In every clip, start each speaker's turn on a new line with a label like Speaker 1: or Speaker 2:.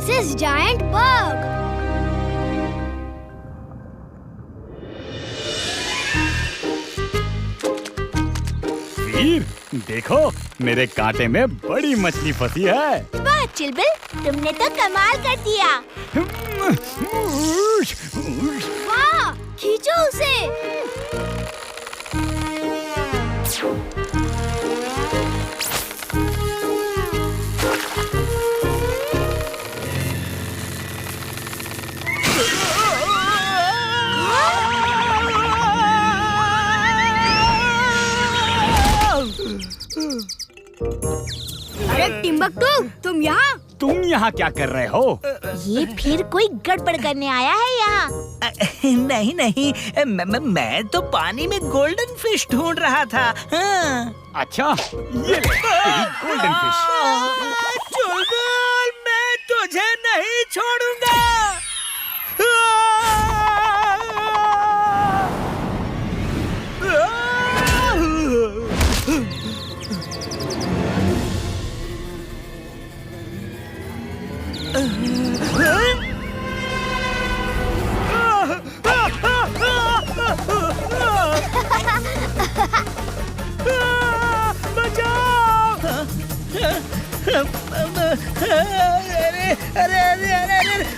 Speaker 1: This is giant bug.
Speaker 2: वीर, देखो मेरे कांटे में बड़ी मछली फंसी है।
Speaker 3: वाह चिलबिल, तुमने तो कमाल कर दिया।
Speaker 1: वाह, खींचो उसे। अरे टिम्बकटू, तुम यहाँ?
Speaker 2: तुम यहाँ क्या कर रहे हो?
Speaker 3: ये फिर कोई गड़बड़ करने आया है यहाँ।
Speaker 4: नहीं नहीं, मैं तो पानी में गोल्डन फिश ढूंढ रहा था। हाँ।
Speaker 2: अच्छा, ये ले, तेरी गोल्डन फिश।
Speaker 4: चुलबुल, मैं तुझे नहीं छोड़ूंगा।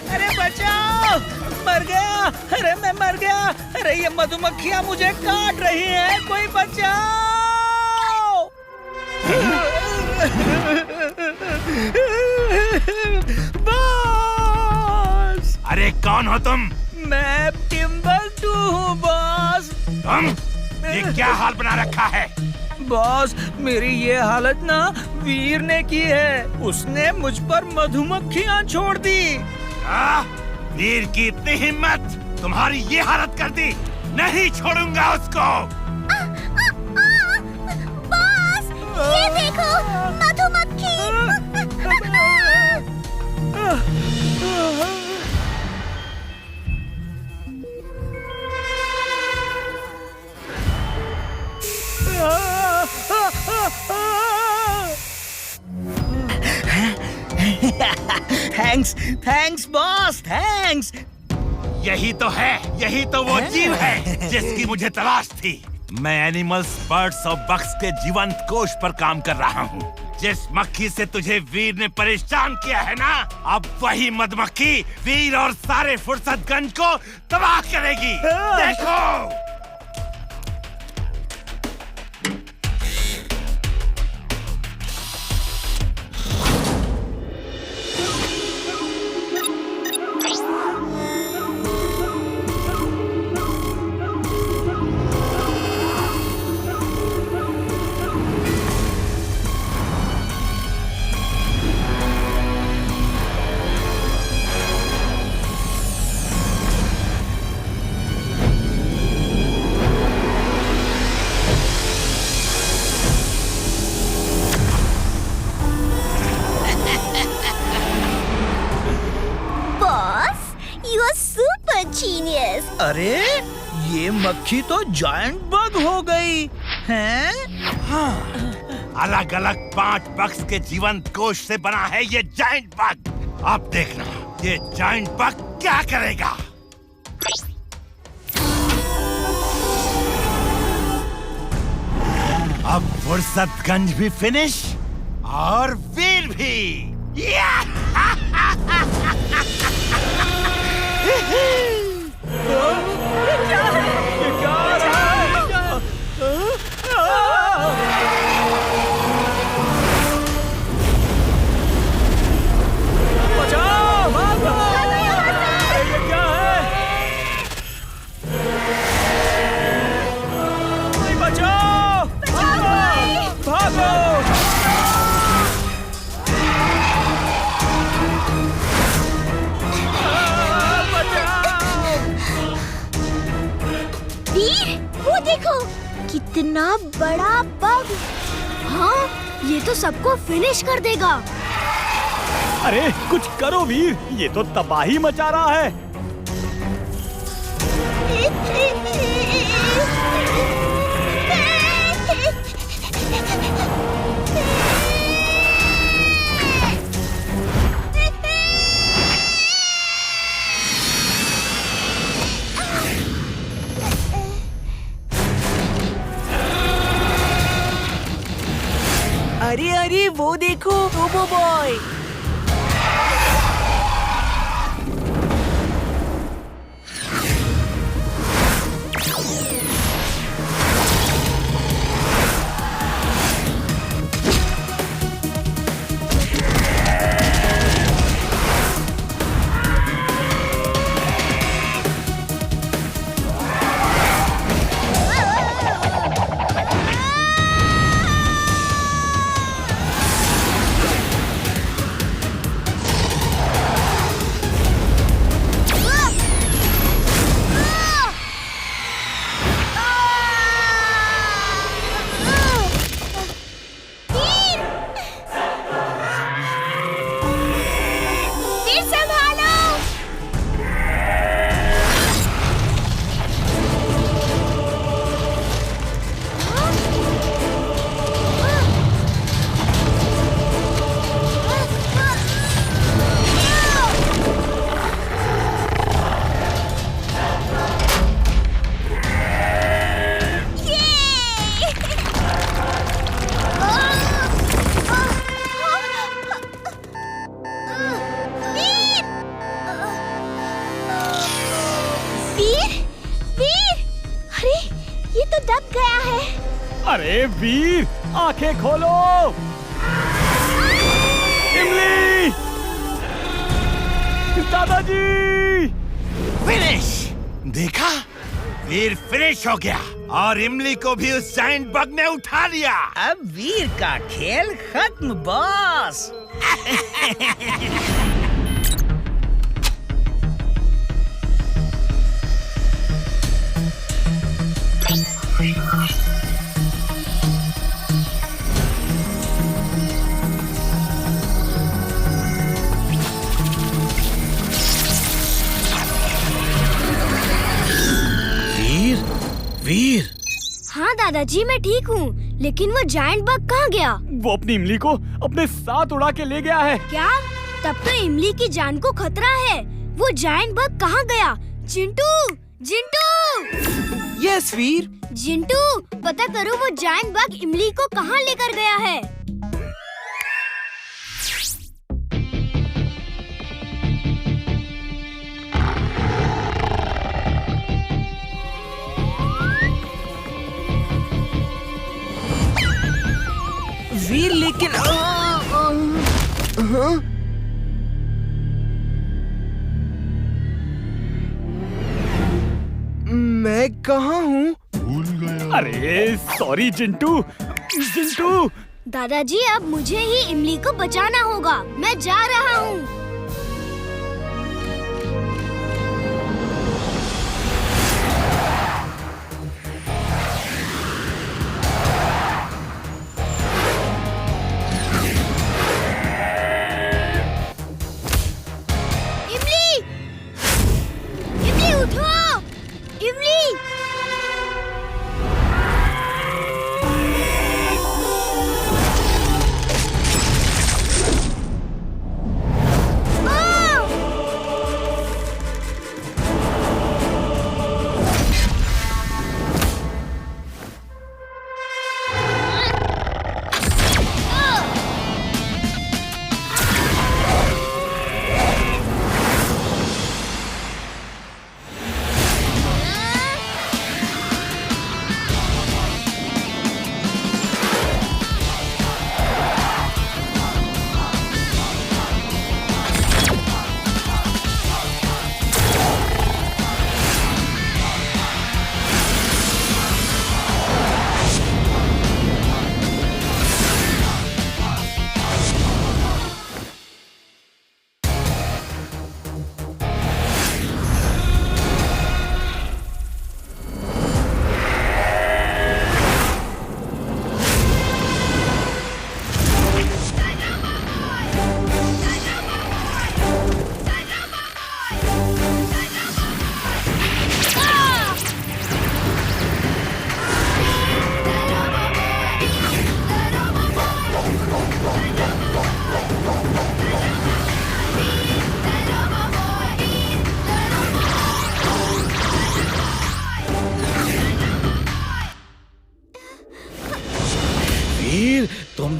Speaker 4: अरे बचाओ, मर गया। अरे मैं मर गया। अरे ये मधुमक्खियाँ मुझे काट रही हैं, कोई बचाओ। बॉस।
Speaker 5: अरे कौन हो तुम?
Speaker 4: मैं टिम्बकटू हूँ बॉस।
Speaker 5: तुम? ये क्या हाल बना रखा है?
Speaker 4: बॉस, मेरी ये हालत ना वीर ने की है। उसने मुझ पर मधुमक्खियाँ छोड़ दी।
Speaker 5: वीर की इतनी हिम्मत, तुम्हारी ये हालत कर दी। नहीं छोड़ूंगा उसको।
Speaker 3: बॉस, ये देखो, मधुमक्खी।
Speaker 4: Thanks boss, thanks.
Speaker 5: यही तो है, यही तो वो जीव है जिसकी मुझे तलाश थी। मैं एनिमल्स, बर्ड्स और बग्स के जीवंत कोश पर काम कर रहा हूँ। जिस मक्खी से तुझे वीर ने परेशान किया है ना, अब वही मधुमक्खी वीर और सारे फुर्सतगंज को तबाह करेगी। देखो।
Speaker 4: अरे ये मक्खी तो जायंट बग हो गई हैं?
Speaker 5: हाँ, अलग अलग 5 बग्स के जीवंत कोश से बना है ये जायंट बग। अब देखना ये जायंट बग क्या करेगा। अब फुर्सतगंज भी फिनिश और वीर भी।
Speaker 3: कितना बड़ा बग।
Speaker 1: हाँ, ये तो सबको फिनिश कर देगा।
Speaker 2: अरे कुछ करो वीर, ये तो तबाही मचा रहा है।
Speaker 4: वो देखो रोबो बॉय।
Speaker 2: अरे वीर, आंखें खोलो। इमली, दादाजी।
Speaker 5: फिनिश। देखा, वीर फिनिश हो गया और इमली को भी उस जायंट बग ने उठा लिया।
Speaker 4: अब वीर का खेल खत्म बॉस। वीर।
Speaker 1: हाँ दादाजी, मैं ठीक हूँ, लेकिन वो जायंट बग कहाँ गया?
Speaker 2: वो अपनी इमली को अपने साथ उड़ा के ले गया है।
Speaker 1: क्या? तब तो इमली की जान को खतरा है। वो जायंट बग कहाँ गया? चिंटू, जिंटू।
Speaker 4: यस वीर।
Speaker 1: जिंटू, पता करो वो जायंट बग इमली को कहाँ लेकर गया है।
Speaker 4: वीर लेकिन मैं कहाँ हूँ?
Speaker 2: अरे सॉरी जिंटू। जिंटू,
Speaker 1: दादाजी, अब मुझे ही इमली को बचाना होगा। मैं जा रहा हूँ।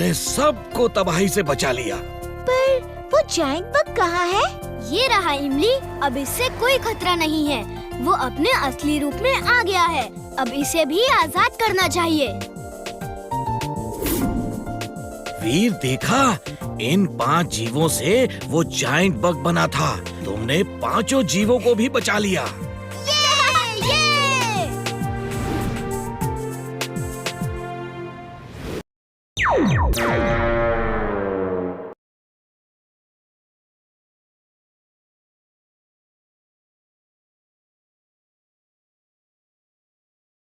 Speaker 6: तुमने सबको तबाही से बचा लिया।
Speaker 3: पर वो जायंट बग कहाँ है?
Speaker 1: ये रहा इमली, अब इससे कोई खतरा नहीं है। वो अपने असली रूप में आ गया है। अब इसे भी आजाद करना चाहिए।
Speaker 6: वीर देखा, इन 5 जीवों से वो जायंट बग बना था। तुमने 5 जीवों को भी बचा लिया।